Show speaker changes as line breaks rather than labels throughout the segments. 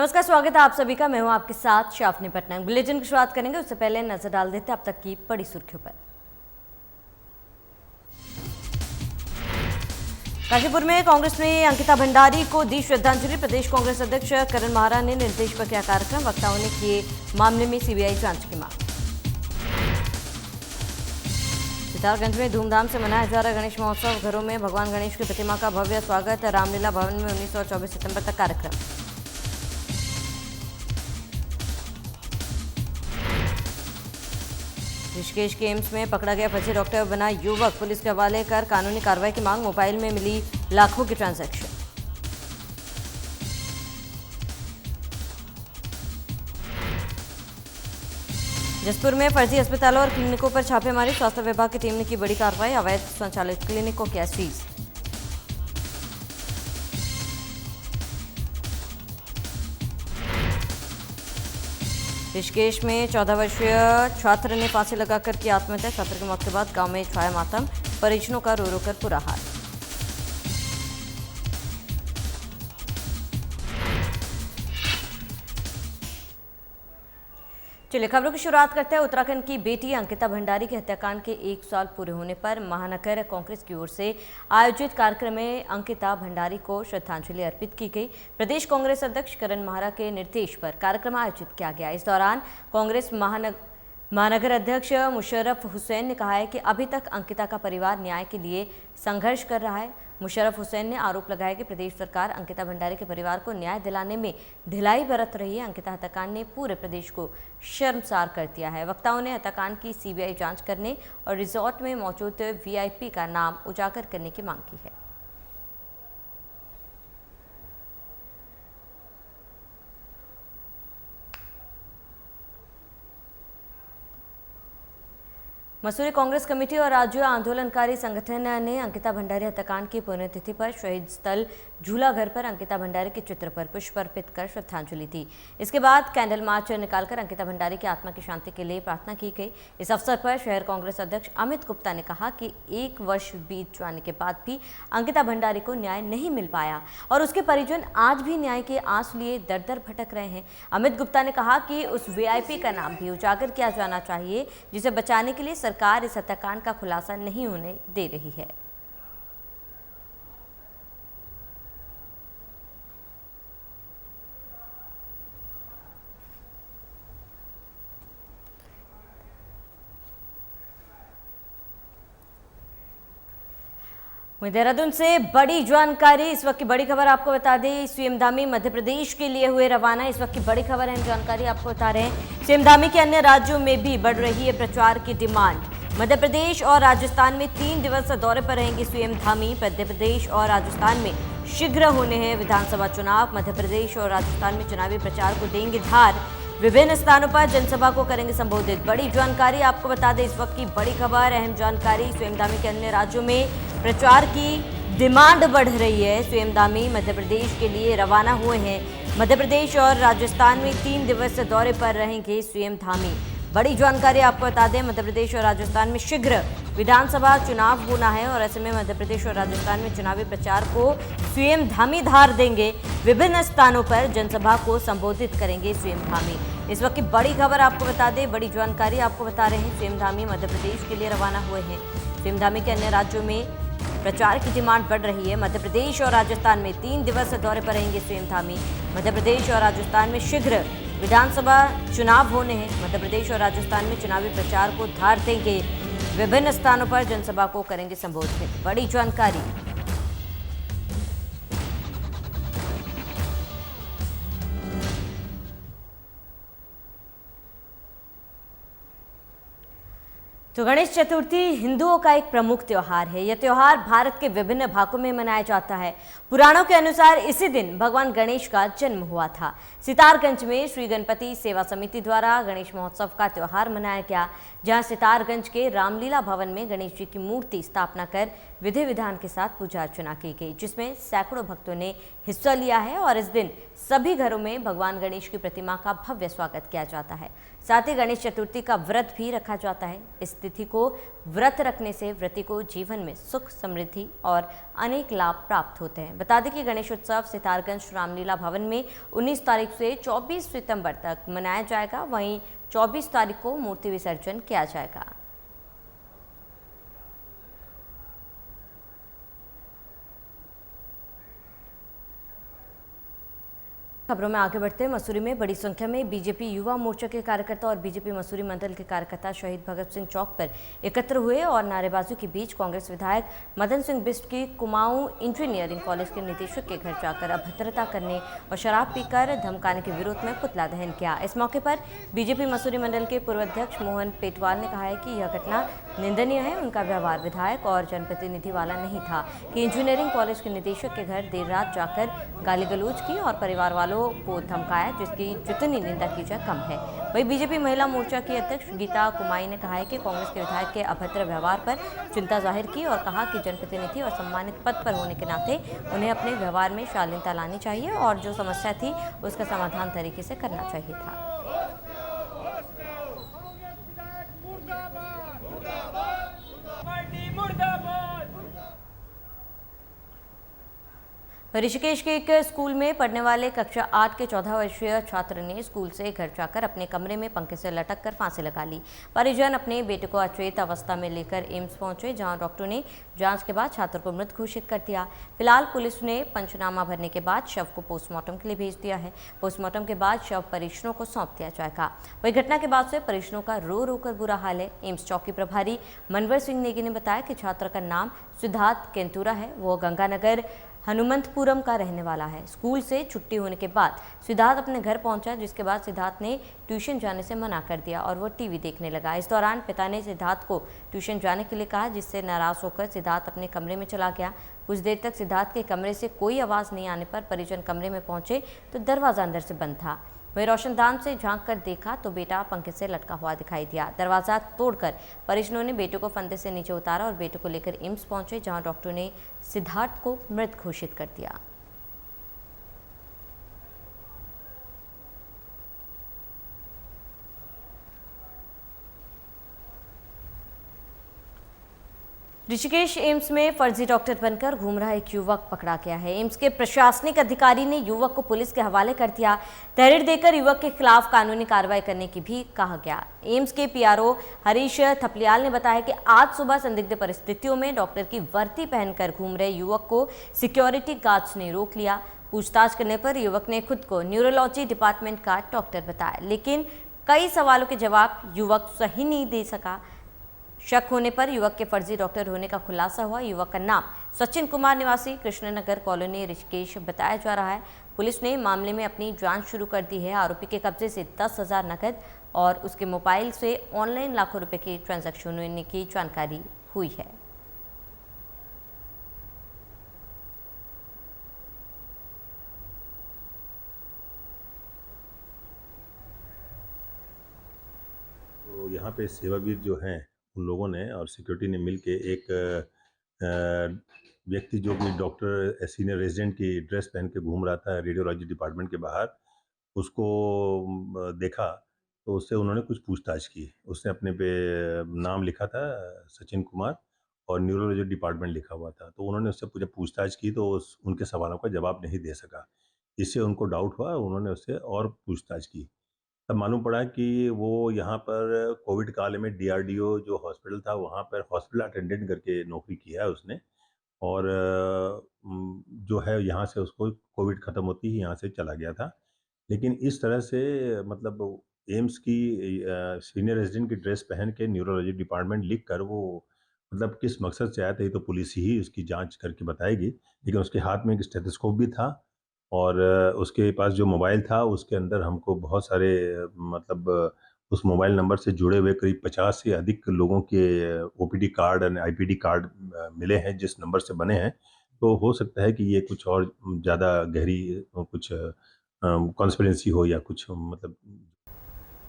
नमस्कार, स्वागत है आप सभी का। मैं हूं आपके साथ शाफनी पटनायक। बुलेटिन की शुरुआत करेंगे, उससे पहले नजर डाल देते हैं अब तक की बड़ी सुर्खियों पर। गाजीपुर में कांग्रेस ने अंकिता भंडारी को दी श्रद्धांजलि। प्रदेश कांग्रेस अध्यक्ष करण माहरा ने निर्देश पर किया कार्यक्रम। वक्ताओं ने किए मामले में सीबीआई जांच की मांग। सितारगंज में धूमधाम से मनाया जा रहा गणेश महोत्सव। घरों में भगवान गणेश की प्रतिमा का भव्य स्वागत। रामलीला भवन में 19 और 24 सितंबर तक कार्यक्रम। ऋषिकेश के एम्स में पकड़ा गया फर्जी डॉक्टर बना युवक। पुलिस के हवाले कर कानूनी कार्रवाई की मांग। मोबाइल में मिली लाखों की ट्रांजैक्शन। जसपुर में फर्जी अस्पतालों और क्लिनिकों पर छापेमारी। स्वास्थ्य विभाग की टीम ने की बड़ी कार्रवाई। अवैध संचालित क्लिनिक को किया सीज। ऋषिकेश में 14 वर्षीय छात्र ने फांसी लगाकर की आत्महत्या। छात्र की मौत के बाद गांव में छाया मातम। परिजनों का रो रो कर बुरा हाल। चलिए खबरों की शुरुआत करते हैं। उत्तराखंड की बेटी अंकिता भंडारी के हत्याकांड के 1 साल पूरे होने पर महानगर कांग्रेस की ओर से आयोजित कार्यक्रम में अंकिता भंडारी को श्रद्धांजलि अर्पित की गई। प्रदेश कांग्रेस अध्यक्ष करण माहरा के निर्देश पर कार्यक्रम आयोजित किया गया। इस दौरान कांग्रेस महानगर अध्यक्ष मुशर्रफ हुसैन ने कहा है कि अभी तक अंकिता का परिवार न्याय के लिए संघर्ष कर रहा है। मुशर्रफ हुसैन ने आरोप लगाया कि प्रदेश सरकार अंकिता भंडारी के परिवार को न्याय दिलाने में ढिलाई बरत रही है। अंकिता हत्याकांड ने पूरे प्रदेश को शर्मसार कर दिया है। वक्ताओं ने हत्याकांड की सीबीआई जांच करने और रिजॉर्ट में मौजूद वीआईपी का नाम उजागर करने की मांग की है। मसूरी कांग्रेस कमेटी और राज्य आंदोलनकारी संगठन ने अंकिता भंडारी हत्याकांड की पुण्यतिथि पर शहीद स्थल झूला घर पर अंकिता भंडारी के चित्र पर पुष्प अर्पित कर श्रद्धांजलि दी। इसके बाद कैंडल मार्च निकालकर अंकिता भंडारी की आत्मा की शांति के लिए प्रार्थना की गई। इस अवसर पर शहर कांग्रेस अध्यक्ष अमित गुप्ता ने कहा कि 1 वर्ष बीत जाने के बाद भी अंकिता भंडारी को न्याय नहीं मिल पाया और उसके परिजन आज भी न्याय के आंस लिए दर दर भटक रहे हैं। अमित गुप्ता ने कहा कि उस वीआईपी का नाम भी उजागर किया जाना चाहिए जिसे बचाने के लिए सरकार इस हत्याकांड का खुलासा नहीं होने दे रही है। देहरादून से बड़ी जानकारी। इस वक्त की बड़ी खबर आपको बता दें, सीएम धामी मध्य प्रदेश के लिए हुए रवाना। इस वक्त की बड़ी खबर है, जानकारी आपको बता रहे हैं। सीएम धामी के अन्य राज्यों में भी बढ़ रही है प्रचार की डिमांड। मध्य प्रदेश और राजस्थान में 3 दिवसीय दौरे पर रहेंगे सीएम धामी। मध्य प्रदेश और राजस्थान में शीघ्र होने हैं विधानसभा चुनाव। मध्य प्रदेश और राजस्थान में चुनावी प्रचार को देंगे धार। विभिन्न स्थानों पर जनसभा को करेंगे संबोधित। बड़ी जानकारी आपको बता दें, इस वक्त की बड़ी खबर, अहम जानकारी। सीएम धामी के अन्य राज्यों में प्रचार की डिमांड बढ़ रही है। सीएम धामी मध्य प्रदेश के लिए रवाना हुए हैं। मध्य प्रदेश और राजस्थान में 3 दिवसीय दौरे पर रहेंगे सीएम धामी। बड़ी जानकारी आपको बता दें, मध्य प्रदेश और राजस्थान में शीघ्र विधानसभा चुनाव होना है और ऐसे में मध्य प्रदेश और राजस्थान में चुनावी प्रचार को सीएम धामी धार देंगे। विभिन्न स्थानों पर जनसभा को संबोधित करेंगे सीएम धामी। इस वक्त की बड़ी खबर आपको बता दें, बड़ी जानकारी आपको बता रहे हैं। सीएम धामी मध्य प्रदेश के लिए रवाना हुए हैं। सीएम धामी के अन्य राज्यों में प्रचार की डिमांड बढ़ रही है। मध्य प्रदेश और राजस्थान में 3 दिवसीय दौरे पर रहेंगे सीएम धामी। मध्य प्रदेश और राजस्थान में शीघ्र विधानसभा चुनाव होने हैं। मध्य प्रदेश और राजस्थान में चुनावी प्रचार को धार देंगे। विभिन्न स्थानों पर जनसभा को करेंगे संबोधित। बड़ी जानकारी। तो गणेश चतुर्थी हिंदुओं का एक प्रमुख त्योहार है। यह त्योहार भारत के विभिन्न भागों में मनाया जाता है। पुराणों के अनुसार इसी दिन भगवान गणेश का जन्म हुआ था। सितारगंज में श्री गणपति सेवा समिति द्वारा गणेश महोत्सव का त्योहार मनाया गया, जहां सितारगंज के रामलीला भवन में गणेश जी की मूर्ति स्थापना कर विधि विधान के साथ पूजा अर्चना की गई, जिसमें सैकड़ों भक्तों ने हिस्सा लिया है और इस दिन सभी घरों में भगवान गणेश की प्रतिमा का भव्य स्वागत किया जाता है। साथ ही गणेश चतुर्थी का व्रत भी रखा जाता है। इस तिथि को व्रत रखने से व्रती को जीवन में सुख, समृद्धि और अनेक लाभ प्राप्त होते हैं। बता दें कि गणेश उत्सव सितारगंज रामलीला भवन में 19 तारीख से 24 सितंबर तक मनाया जाएगा। वहीं 24 तारीख को मूर्ति विसर्जन किया जाएगा। खबरों में आगे बढ़ते हैं। मसूरी में बड़ी संख्या में बीजेपी युवा मोर्चा के कार्यकर्ता और बीजेपी मसूरी मंडल के कार्यकर्ता शहीद भगत सिंह चौक पर एकत्र हुए और नारेबाजियों के बीच कांग्रेस विधायक मदन सिंह बिष्ट की कुमाऊं इंजीनियरिंग कॉलेज के निदेशक के घर जाकर अभद्रता करने और शराब पीकर धमकाने के विरोध में पुतला दहन किया। इस मौके पर बीजेपी मसूरी मंडल के पूर्व अध्यक्ष मोहन पेटवाल ने कहा है कि यह घटना निंदनीय है। उनका व्यवहार विधायक और जनप्रतिनिधि वाला नहीं था कि इंजीनियरिंग कॉलेज के निदेशक के घर देर रात जाकर गाली गलौज की और परिवार वालों को धमकाया, जिसकी जितनी निंदा की जाए कम है। वहीं बीजेपी महिला मोर्चा की अध्यक्ष गीता कुमाई ने कहा है कि कांग्रेस के विधायक के अभद्र व्यवहार पर चिंता जाहिर की और कहा कि जनप्रतिनिधि और सम्मानित पद पर होने के नाते उन्हें अपने व्यवहार में शालीनता लानी चाहिए और जो समस्या थी उसका समाधान तरीके से करना चाहिए था। ऋषिकेश के एक स्कूल में पढ़ने वाले कक्षा 8 के 14 वर्षीय छात्र ने स्कूल से घर जाकर अपने कमरे में पंखे से लटक कर फांसी लगा ली। परिजन अपने बेटे को अचेत अवस्था में लेकर एम्स पहुंचे, जहां डॉक्टर ने जांच के बाद छात्र को मृत घोषित कर दिया। फिलहाल पुलिस ने पंचनामा भरने के बाद शव को पोस्टमार्टम के लिए भेज दिया है। पोस्टमार्टम के बाद शव परिजनों को सौंप दिया जाएगा। वही घटना के बाद से परिजनों का रो रो कर बुरा हाल है। एम्स चौकी प्रभारी मनवर सिंह नेगी ने बताया कि छात्र का नाम सिद्धार्थ केंतुरा है। वो गंगानगर हनुमंतपुरम का रहने वाला है। स्कूल से छुट्टी होने के बाद सिद्धार्थ अपने घर पहुंचा, जिसके बाद सिद्धार्थ ने ट्यूशन जाने से मना कर दिया और वो टीवी देखने लगा। इस दौरान पिता ने सिद्धार्थ को ट्यूशन जाने के लिए कहा, जिससे नाराज होकर सिद्धार्थ अपने कमरे में चला गया। कुछ देर तक सिद्धार्थ के कमरे से कोई आवाज़ नहीं आने पर परिजन कमरे में पहुंचे तो दरवाज़ा अंदर से बंद था। वही रोशनदान से झांक कर देखा तो बेटा पंखे से लटका हुआ दिखाई दिया। दरवाज़ा तोड़कर परिजनों ने बेटे को फंदे से नीचे उतारा और बेटे को लेकर एम्स पहुंचे, जहां डॉक्टर ने सिद्धार्थ को मृत घोषित कर दिया। ऋषिकेश एम्स में फर्जी डॉक्टर बनकर घूम रहा एक युवक पकड़ा गया है। एम्स के प्रशासनिक अधिकारी ने युवक को पुलिस के हवाले कर दिया। तहरीर देकर युवक के खिलाफ कानूनी कार्रवाई करने की भी कहा गया। एम्स के पीआरओ हरीश थपलियाल ने बताया कि आज सुबह संदिग्ध परिस्थितियों में डॉक्टर की वर्दी पहनकर घूम रहे युवक को सिक्योरिटी गार्ड्स ने रोक लिया। पूछताछ करने पर युवक ने खुद को न्यूरोलॉजी डिपार्टमेंट का डॉक्टर बताया, लेकिन कई सवालों के जवाब युवक सही नहीं दे सका। शक होने पर युवक के फर्जी डॉक्टर होने का खुलासा हुआ। युवक का नाम सचिन कुमार निवासी कृष्णनगर कॉलोनी ऋषिकेश बताया जा रहा है। पुलिस ने मामले में अपनी जांच शुरू कर दी है। आरोपी के कब्जे से 10,000 नकद और उसके मोबाइल से ऑनलाइन लाखों रुपए के ट्रांजैक्शन होने की जानकारी हुई है।
तो यहाँ पे सेवावीर जो हैं उन लोगों ने और सिक्योरिटी ने मिलके एक व्यक्ति जो कि डॉक्टर सीनियर रेजिडेंट की ड्रेस पहन के घूम रहा था रेडियोलॉजी डिपार्टमेंट के बाहर, उसको देखा तो उससे उन्होंने कुछ पूछताछ की। उसने अपने पे नाम लिखा था सचिन कुमार और न्यूरोलॉजी डिपार्टमेंट लिखा हुआ था। तो उन्होंने उससे जब पूछताछ की तो उनके सवालों का जवाब नहीं दे सका। इससे उनको डाउट हुआ, उन्होंने उससे और पूछताछ की। तब मालूम पड़ा कि वो यहाँ पर कोविड काल में डीआरडीओ जो हॉस्पिटल था वहाँ पर हॉस्पिटल अटेंडेंट करके नौकरी किया है उसने, और जो है यहाँ से उसको कोविड ख़त्म होती ही यहाँ से चला गया था। लेकिन इस तरह से मतलब एम्स की सीनियर रेजिडेंट की ड्रेस पहन के न्यूरोलॉजी डिपार्टमेंट लिख कर वो मतलब किस मकसद से आया था ये तो पुलिस ही उसकी जांच करके बताएगी। लेकिन उसके हाथ में एक स्टेथोस्कोप भी था और उसके पास जो मोबाइल था उसके अंदर हमको बहुत सारे मतलब उस मोबाइल नंबर से जुड़े हुए करीब 50 से अधिक लोगों के ओपीडी कार्ड और आईपीडी कार्ड मिले हैं जिस नंबर से बने हैं। तो हो सकता है कि ये कुछ और ज़्यादा गहरी कुछ कॉन्स्पिरेंसी हो या कुछ मतलब।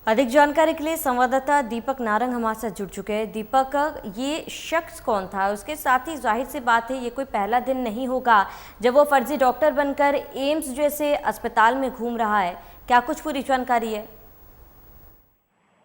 अधिक जानकारी के लिए संवाददाता दीपक नारंग हमारे साथ जुड़ चुके हैं। दीपक, ये शख्स कौन था? उसके साथ ही जाहिर सी बात है ये कोई पहला दिन नहीं होगा जब वो फर्जी डॉक्टर बनकर एम्स जैसे अस्पताल में घूम रहा है। क्या कुछ पूरी जानकारी है?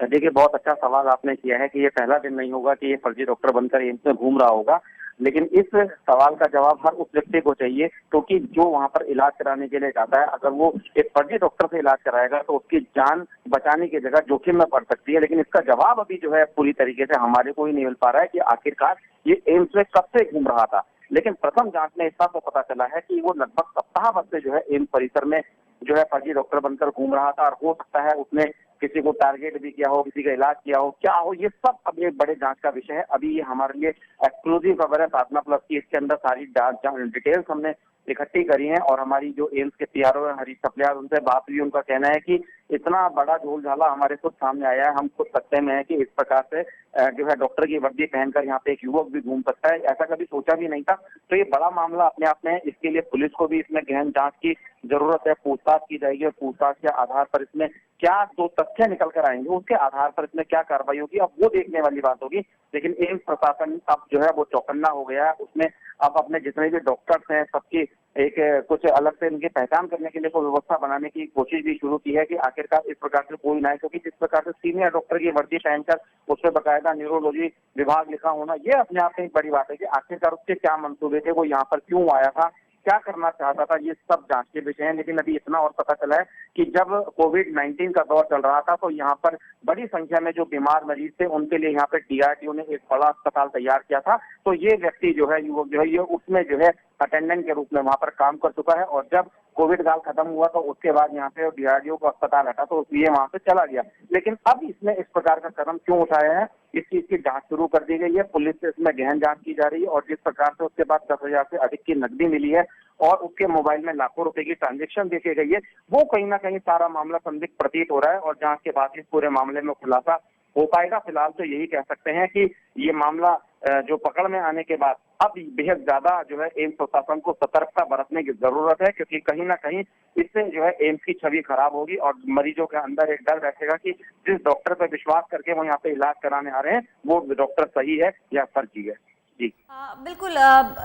देखिए, बहुत अच्छा सवाल आपने किया है कि ये पहला दिन नहीं होगा कि ये फर्जी डॉक्टर बनकर एम्स में घूम रहा होगा। लेकिन इस सवाल का जवाब हर उस व्यक्ति को चाहिए, क्योंकि जो वहां पर इलाज कराने के लिए जाता है, अगर वो एक फर्जी डॉक्टर से इलाज कराएगा तो उसकी जान बचाने की जगह जोखिम में पड़ सकती है। लेकिन इसका जवाब अभी जो है पूरी तरीके से हमारे को ही नहीं मिल पा रहा है कि आखिरकार ये एम्स में कब से घूम रहा था। लेकिन प्रथम जांच में इस बात को पता चला है कि वो लगभग सप्ताह भर से जो है एम्स परिसर में जो है फर्जी डॉक्टर बनकर घूम रहा था, और हो सकता है उसने किसी को टारगेट भी किया हो, किसी का इलाज किया हो, क्या हो, ये सब अब एक बड़े जांच का विषय है। अभी ये हमारे लिए एक्सक्लूसिव खबर है साधना प्लस की, इसके अंदर सारी डिटेल्स हमने इकट्ठी करी है, और हमारी जो एम्स के पीआरओ है हरीश सप्लियार, उनसे बात हुई, उनका कहना है कि इतना बड़ा झोल-झाला हमारे खुद सामने आया है, हम खुद सत्य में है कि इस प्रकार से जो है डॉक्टर की वर्दी पहनकर यहाँ पे एक युवक भी घूम सकता है, ऐसा कभी सोचा भी नहीं था। तो ये बड़ा मामला अपने आप में है, इसके लिए पुलिस को भी इसमें गहन जांच की जरूरत है, पूछताछ की जाएगी, और पूछताछ के आधार पर इसमें क्या जो तथ्य निकल कर आएंगे उसके आधार पर इसमें क्या कार्रवाई होगी, अब वो देखने वाली बात होगी। लेकिन एम्स प्रशासन अब जो है वो चौकन्ना हो गया है, उसमें अब अपने जितने भी डॉक्टर्स हैं सबकी एक कुछ अलग से इनकी पहचान करने के लिए कोई व्यवस्था बनाने की कोशिश भी शुरू की है कि आखिरकार इस प्रकार से कोई ना है, क्योंकि जिस प्रकार से सीनियर डॉक्टर की वर्दी पहनकर उस पर बकायदा न्यूरोलॉजी विभाग लिखा होना, ये अपने आप में एक बड़ी बात है कि आखिरकार उसके क्या मंसूबे थे, वो यहाँ पर क्यों आया था, क्या करना चाहता था, ये सब जांच के विषय है। लेकिन अभी इतना और पता चला है कि जब कोविड-19 का दौर चल रहा था तो यहाँ पर बड़ी संख्या में जो बीमार मरीज थे उनके लिए यहाँ पे डीआरडीओ ने एक बड़ा अस्पताल तैयार किया था। तो ये व्यक्ति जो है, युवक जो है, ये उसमें जो है अटेंडेंट के रूप में वहां पर काम कर चुका है, और जब कोविड काल खत्म हुआ तो उसके बाद यहाँ पे डीआरडीओ का अस्पताल हटा तो ये वहां से चला गया। लेकिन अब इसने इस प्रकार का कदम क्यों उठाया है, इस चीज की जांच शुरू कर दी गई है, पुलिस से इसमें गहन जांच की जा रही है, और जिस प्रकार से उसके बाद 10,000 से अधिक की नकदी मिली है और उसके मोबाइल में लाखों रुपए की ट्रांजेक्शन देखी गई है, वो कहीं ना कहीं सारा मामला संदिग्ध प्रतीत हो रहा है, और जांच के बाद इस पूरे मामले में खुलासा हो पाएगा। फिलहाल तो यही कह सकते हैं कि ये मामला जो पकड़ में आने के बाद अब बेहद ज्यादा जो है एम्स प्रशासन को सतर्कता बरतने की जरूरत है, क्योंकि कहीं ना कहीं इससे जो है एम्स की छवि खराब होगी, और मरीजों के अंदर एक डर बैठेगा कि जिस डॉक्टर पर विश्वास करके वो यहाँ पे इलाज कराने आ रहे हैं वो डॉक्टर सही है या फर्जी है। जी
बिल्कुल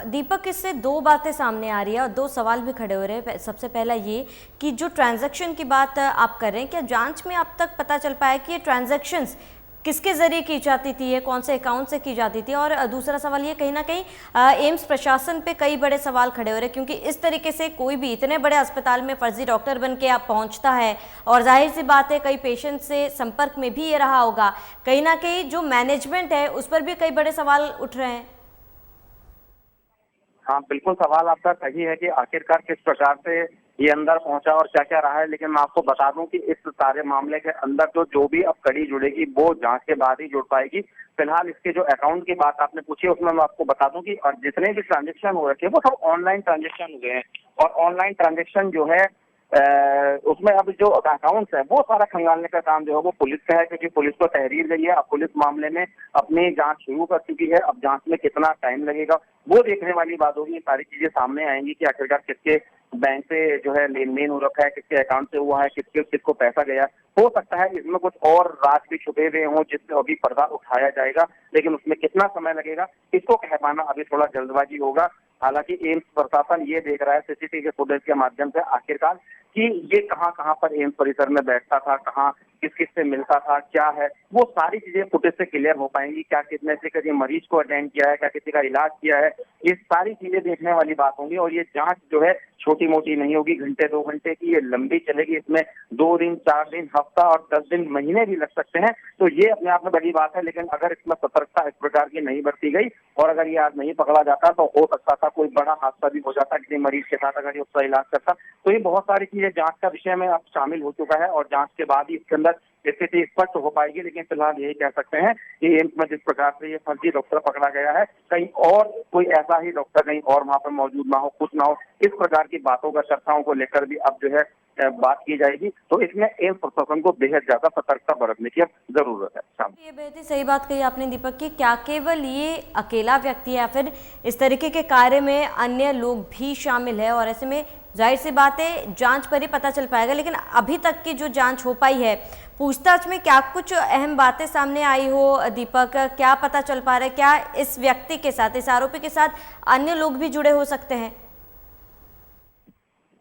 दीपक, इससे दो बातें सामने आ रही है और दो सवाल भी खड़े हो रहे हैं। सबसे पहला ये कि जो ट्रांजैक्शन की बात आप कर रहे हैं, क्या जांच में अब तक पता चल पाया कि ये ट्रांजैक्शंस किसके जरिए की जाती थी, ये कौन से अकाउंट से की जाती थी? और दूसरा सवाल ये, कहीं ना कहीं एम्स प्रशासन पे कई बड़े सवाल खड़े हो रहे हैं, क्योंकि इस तरीके से कोई भी इतने बड़े अस्पताल में फर्जी डॉक्टर बन के आप पहुंचता है, और जाहिर सी बात है कई पेशेंट से संपर्क में भी ये रहा होगा, कहीं ना कहीं जो मैनेजमेंट है उस पर भी कई बड़े सवाल उठ रहे हैं।
हाँ, बिल्कुल सवाल आपका सही है कि आखिरकार किस प्रकार से ये अंदर पहुंचा और क्या क्या रहा है। लेकिन मैं आपको बता दूं कि इस सारे मामले के अंदर जो भी अब कड़ी जुड़ेगी वो जांच के बाद ही जुड़ पाएगी। फिलहाल इसके जो अकाउंट की बात आपने पूछी उसमें मैं आपको बता दूं कि जितने भी ट्रांजेक्शन हो रखे हैं वो सब ऑनलाइन ट्रांजेक्शन हुए हैं, और ऑनलाइन ट्रांजेक्शन जो है उसमें अब जो अकाउंट्स है वो सारा खंगालने का काम जो है वो पुलिस का है, क्योंकि पुलिस को तहरीर गई है। अब पुलिस मामले में अपनी जांच शुरू कर चुकी है, अब जांच में कितना टाइम लगेगा वो देखने वाली बात होगी। सारी चीजें सामने आएंगी कि आखिरकार किसके बैंक से जो है लेन देन हो रखा है, किसके अकाउंट से हुआ है, किसको पैसा गया। हो सकता है इसमें कुछ और राज भी छुपे हुए हों जिससे अभी पर्दा उठाया जाएगा, लेकिन उसमें कितना समय लगेगा इसको कह पाना अभी थोड़ा जल्दबाजी होगा। हालांकि एम्स प्रशासन ये देख रहा है सीसीटीवी फुटेज के माध्यम से आखिरकार कि ये कहां पर एम्स परिसर में बैठता था, कहां किस से मिलता था, क्या है, वो सारी चीजें फुटेज से क्लियर हो पाएंगी। क्या किसने से किसी मरीज को अटेंड किया है, क्या किसी का इलाज किया है, ये सारी चीजें देखने वाली बात होंगी। और ये जांच जो है छोटी मोटी नहीं होगी, घंटे 2 घंटे की ये लंबी चलेगी। इसमें 2 दिन, 4 दिन, हफ्ता और 10 दिन, महीने भी लग सकते हैं। तो ये अपने आप में बड़ी बात है। लेकिन अगर इसमें सतर्कता इस प्रकार की नहीं बरती गई और अगर ये आज नहीं पकड़ा जाता तो हो सकता था कोई बड़ा हादसा भी हो जाता किसी मरीज के साथ अगर ये उसका इलाज करता। तो ये बहुत सारी चीजें जांच का विषय में अब शामिल हो चुका है, और जांच के बाद ही इसके अंदर स्थिति स्पष्ट हो पाएगी। लेकिन फिलहाल यही कह सकते हैं कि एम्स में जिस प्रकार से ये फर्जी डॉक्टर पकड़ा गया है, कहीं और कोई ऐसा ही डॉक्टर कहीं और वहां पर मौजूद ना हो, कुछ ना हो, इस प्रकार की बातों का चर्चाओं को लेकर भी अब जो है बात की जाएगी। तो इसमें एम्स प्रशासन को बेहद ज्यादा सतर्कता बरतने की अब जरूरत है।
ये बेहद ही सही बात कही आपने दीपक की, क्या केवल ये अकेला व्यक्ति है या फिर इस तरीके के कार्य में अन्य लोग भी शामिल है? और ऐसे में जाहिर सी बात है जांच पर ही पता चल पाएगा। लेकिन अभी तक की जो जांच हो पाई है, पूछताछ में क्या कुछ अहम बातें सामने आई हो दीपक? क्या पता चल पा रहा है, क्या इस व्यक्ति के साथ, इस आरोपी के साथ अन्य लोग भी जुड़े हो सकते हैं?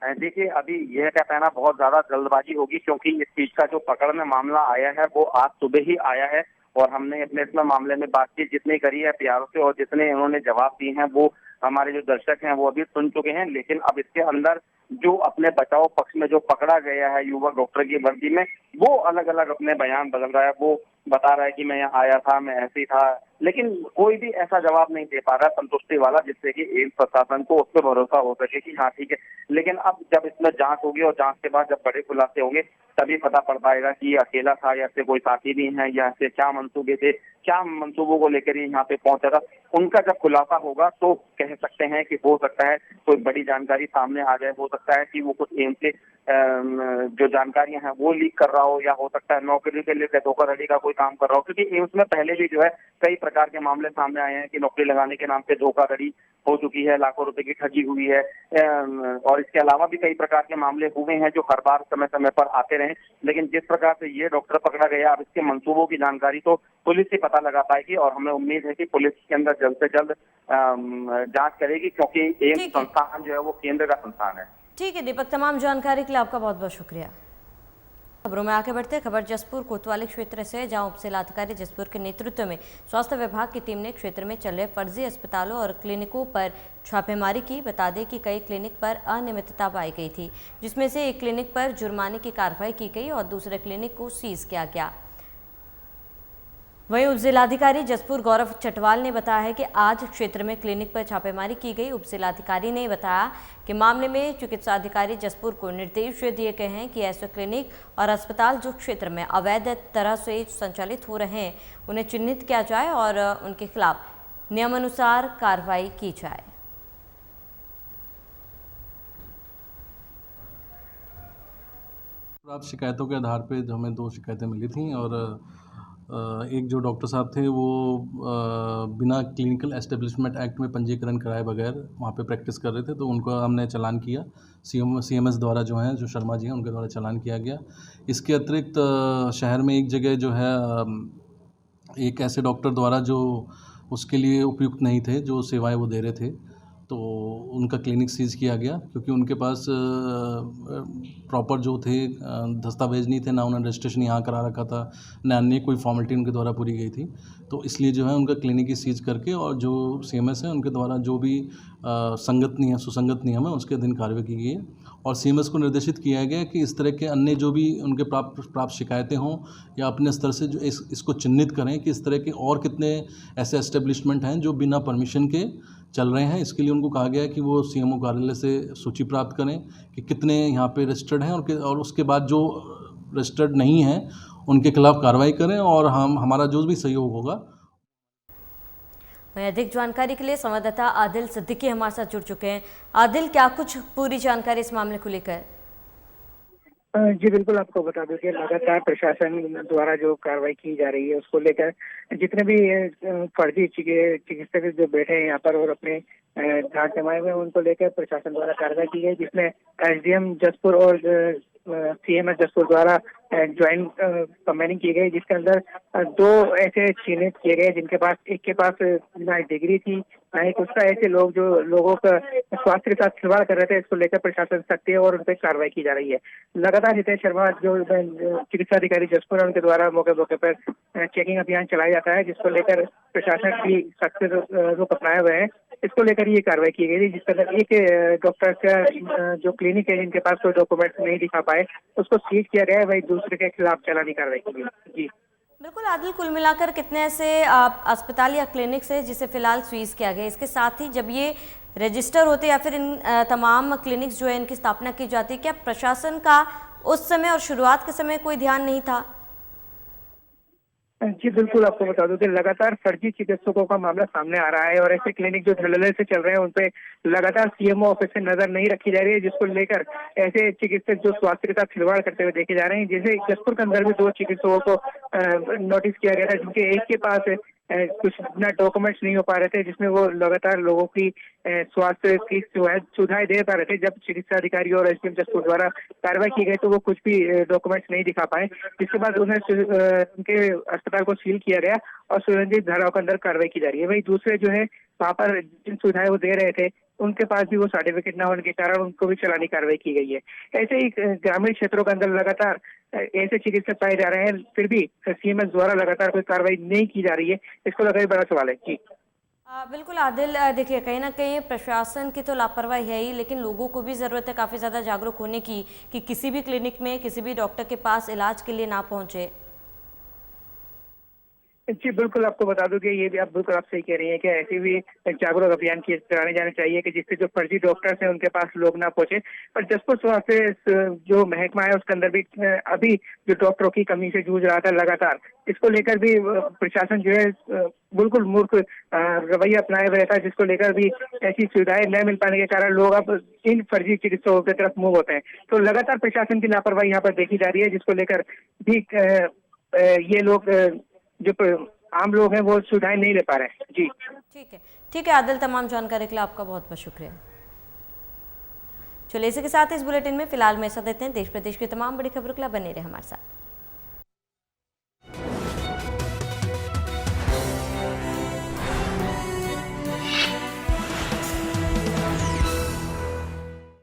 देखिए, अभी यह कह पाना बहुत ज्यादा जल्दबाजी होगी, क्योंकि इस चीज का जो पकड़ में मामला आया है वो आज सुबह ही आया है और हमने अपने इसमें मामले में बातचीत जितनी करी है पीआरओ से और जितने उन्होंने जवाब दिए हैं वो हमारे जो दर्शक हैं वो अभी सुन चुके हैं। लेकिन अब इसके अंदर जो अपने बचाव पक्ष में जो पकड़ा गया है युवक डॉक्टर की वर्दी में, वो अलग अलग अपने बयान बदल रहा है। वो बता रहा है कि मैं यहाँ आया था, मैं ऐसे ही था, लेकिन कोई भी ऐसा जवाब नहीं दे पा रहा संतुष्टि वाला जिससे कि एम्स प्रशासन को उस पर भरोसा हो सके कि हाँ ठीक है। लेकिन अब जब इसमें जांच होगी और जांच के बाद जब बड़े खुलासे होंगे तभी पता पड़ पाएगा कि ये अकेला था या ऐसे कोई साथी भी हैं या ऐसे क्या मंसूबे थे, क्या मंसूबों को लेकर ये यहाँ पे पहुंचा था। उनका जब खुलासा होगा तो कह सकते हैं कि हो सकता है कोई बड़ी जानकारी सामने आ जाए। हो सकता है कि वो कुछ एम्स से जो जानकारियां हैं वो लीक कर रहा हो, या हो सकता है नौकरी के लिए धोखाधड़ी का कोई काम कर रहा हो, क्योंकि एम्स में पहले भी जो है कई प्रकार के मामले सामने आए हैं कि नौकरी लगाने के नाम पे धोखाधड़ी हो चुकी है, लाखों रुपए की ठगी हुई है। और इसके अलावा भी कई प्रकार के मामले हुए हैं जो हर बार समय समय पर आते रहे। लेकिन जिस प्रकार से ये डॉक्टर पकड़ा गया, अब इसके मंसूबों की जानकारी तो पुलिस ही पता लगा पाएगी और हमें उम्मीद है कि पुलिस के अंदर जल्द से जल्द जांच करेगी, क्योंकि एम्स
ठीक है।
संस्थान जो है वो केंद्र का संस्थान है।
ठीक है दीपक, तमाम जानकारी के लिए आपका बहुत बहुत शुक्रिया। खबरों में आगे बढ़ते खबर जसपुर कोतवाली क्षेत्र से, जहां उपजिलाधिकारी जसपुर के नेतृत्व में स्वास्थ्य विभाग की टीम ने क्षेत्र में चल रहे फर्जी अस्पतालों और क्लिनिकों पर छापेमारी की। बता दें कि कई क्लिनिक पर अनियमितता पाई गई थी, जिसमें से एक क्लिनिक पर जुर्माने की कार्रवाई की गई और दूसरे क्लिनिक को सीज किया गया। वहीं उपजिलाधिकारी जसपुर गौरव चटवाल ने बताया है कि आज क्षेत्र में क्लिनिक पर छापेमारी की गई। उपजिलाधिकारी ने बताया कि मामले में चिकित्सा अधिकारी जसपुर को निर्देश दिए गए हैं कि ऐसे क्लिनिक और अस्पताल जो क्षेत्र में अवैध तरह से संचालित हो रहे हैं उन्हें चिन्हित किया जाए और उनके खिलाफ नियमानुसार कार्रवाई की जाए।
प्राप्त शिकायतों के आधार पे हमें 2 शिकायतें मिली थी और एक जो डॉक्टर साहब थे वो बिना क्लिनिकल एस्टेब्लिशमेंट एक्ट में पंजीकरण कराए बगैर वहाँ पे प्रैक्टिस कर रहे थे, तो उनको हमने चालान किया। सीएमएस द्वारा जो हैं, जो शर्मा जी हैं, उनके द्वारा चालान किया गया। इसके अतिरिक्त शहर में एक जगह जो है एक ऐसे डॉक्टर द्वारा जो उसके लिए उपयुक्त नहीं थे, जो सेवाएँ वो दे रहे थे, तो उनका क्लिनिक सीज किया गया, क्योंकि उनके पास प्रॉपर जो थे दस्तावेज नहीं थे, ना उन्होंने रजिस्ट्रेशन यहाँ करा रखा था, ना अन्य कोई फॉर्मेलिटी उनके द्वारा पूरी गई थी। तो इसलिए जो है उनका क्लिनिक ही सीज करके और जो सीएमएस है उनके द्वारा जो भी सुसंगत नियम है उसके अधीन कार्रवाई की गई है। और सीएमएस को निर्देशित किया गया कि इस तरह के अन्य जो भी उनके प्राप्त शिकायतें हों या अपने स्तर से जो इसको चिन्हित करें कि इस तरह के और कितने ऐसे एस्टेब्लिशमेंट हैं जो बिना परमिशन के चल रहे हैं। इसके लिए उनको कहा गया है कि वो सीएमओ कार्यालय से सूची प्राप्त करें कि कितने यहाँ पे रजिस्टर्ड हैं और उसके बाद जो रजिस्टर्ड नहीं हैं उनके खिलाफ कार्रवाई करें और हमारा जो भी सहयोग होगा।
अधिक जानकारी के लिए संवाददाता आदिल सिद्दीकी हमारे साथ जुड़ चुके हैं। आदिल, क्या कुछ पूरी जानकारी इस मामले को लेकर?
जी बिल्कुल, आपको बता दूं कि लगातार प्रशासन द्वारा जो कार्रवाई की जा रही है उसको लेकर जितने भी फर्जी चिकित्सक जो बैठे हैं यहाँ पर और अपने जांच जमाए हुए हैं उनको लेकर प्रशासन द्वारा कार्रवाई की गई, जिसमें एसडीएम जसपुर और सीएमएस जसपुर द्वारा ज्वाइंट कंबाइनिंग की गई, जिसके अंदर 2 ऐसे चिन्हित किए गए जिनके पास एक के पास ना डिग्री थी ना ही कुछ, ऐसे लोग जो लोगों का स्वास्थ्य के साथ खिलवाड़ कर रहे थे। इसको लेकर प्रशासन सख्त है और उन पर कार्रवाई की जा रही है। लगातार हितेश शर्मा जो चिकित्सा अधिकारी जसपुर उनके द्वारा मौके पर चेकिंग अभियान चलाया जाता है, जिसको लेकर प्रशासन की सख्त रुख अपनाए हुए हैं। इसको लेकर ये कार्रवाई की गई थी, जिसके अंदर एक डॉक्टर का जो क्लिनिक है जिनके पास कोई डॉक्यूमेंट नहीं दिखा पाए उसको सीज किया गया है, वही दूसरे के खिलाफ चालानी कार्रवाई की गई। जी
बिल्कुल आदिल, कुल मिलाकर कितने ऐसे अस्पताल या क्लिनिक से जिसे फिलहाल सीज किया गया? इसके साथ ही जब ये रजिस्टर होते या फिर इन तमाम क्लिनिक्स जो है इनकी स्थापना की जाती है, क्या प्रशासन का उस समय और शुरुआत के समय कोई ध्यान नहीं था?
जी बिल्कुल, आपको बता दूं कि लगातार फर्जी चिकित्सकों का मामला सामने आ रहा है और ऐसे क्लिनिक जो धड़ल्ले से चल रहे हैं उन पे लगातार सीएमओ ऑफिस से नजर नहीं रखी जा रही है, जिसको लेकर ऐसे चिकित्सक जो स्वास्थ्य के साथ खिलवाड़ करते हुए देखे जा रहे हैं। जैसे जसपुर के अंदर भी 2 चिकित्सकों को नोटिस किया गया था, जिनके एक के पास कुछ ना डॉक्यूमेंट्स नहीं हो पा रहे थे, जिसमें वो लगातार लोगों की स्वास्थ्य की सुविधाएं दे पा रहे थे। जब चिकित्सा अधिकारी और एसडीएम जसपुर द्वारा कार्रवाई की गई तो वो कुछ भी डॉक्यूमेंट्स नहीं दिखा पाए, जिसके बाद उन्हें उनके अस्पताल को सील किया गया और सुरक्षित धाराओं के अंदर कार्रवाई की जा रही है। वही दूसरे जो है वहाँ पर जिन सुविधाएं वो दे रहे थे उनके पास भी वो सर्टिफिकेट न होने के कारण उनको भी चालानी कार्रवाई की गई है। ऐसे ही ग्रामीण क्षेत्रों के अंदर लगातार ऐसे चिकित्सक पाए जा रहे हैं, फिर भी सीएमएस द्वारा लगातार कोई कार्रवाई नहीं की जा रही है। इसको लेकर बड़ा सवाल है जी।
बिल्कुल आदिल, देखिए कहीं ना कहीं प्रशासन की तो लापरवाही है ही, लेकिन लोगों को भी ज़रूरत है काफ़ी ज़्यादा जागरूक होने की कि किसी भी क्लिनिक में किसी भी डॉक्टर के पास इलाज के लिए ना पहुंचे।
जी बिल्कुल, आपको बता दूं कि ये भी आप बिल्कुल आप सही कह रही हैं कि ऐसे भी जागरूक अभियान किए कराने जाने चाहिए कि जिससे जो फर्जी डॉक्टर्स हैं उनके पास लोग ना पहुंचे। पर जसपुर स्वास्थ्य जो महकमा है उसके अंदर भी अभी जो डॉक्टरों की कमी से जूझ रहा था लगातार, इसको लेकर भी प्रशासन जो है बिल्कुल मूर्ख रवैया अपनाए हुए था, जिसको लेकर भी ऐसी सुविधाएं न मिल पाने के कारण लोग अब इन फर्जी चिकित्सकों की तरफ मूव होते हैं। तो लगातार प्रशासन की लापरवाही यहाँ पर देखी जा रही है, जिसको लेकर भी ये लोग जो आम लोग हैं वो सुविधाएं नहीं ले पा रहे हैं जी।
ठीक है आदिल, तमाम जानकारी के लिए आपका बहुत बहुत शुक्रिया। चलिए इसी के साथ इस बुलेटिन में फिलहाल में ऐसा देते हैं। देश प्रदेश की तमाम बड़ी खबरों के लिए बने रहे हमारे साथ।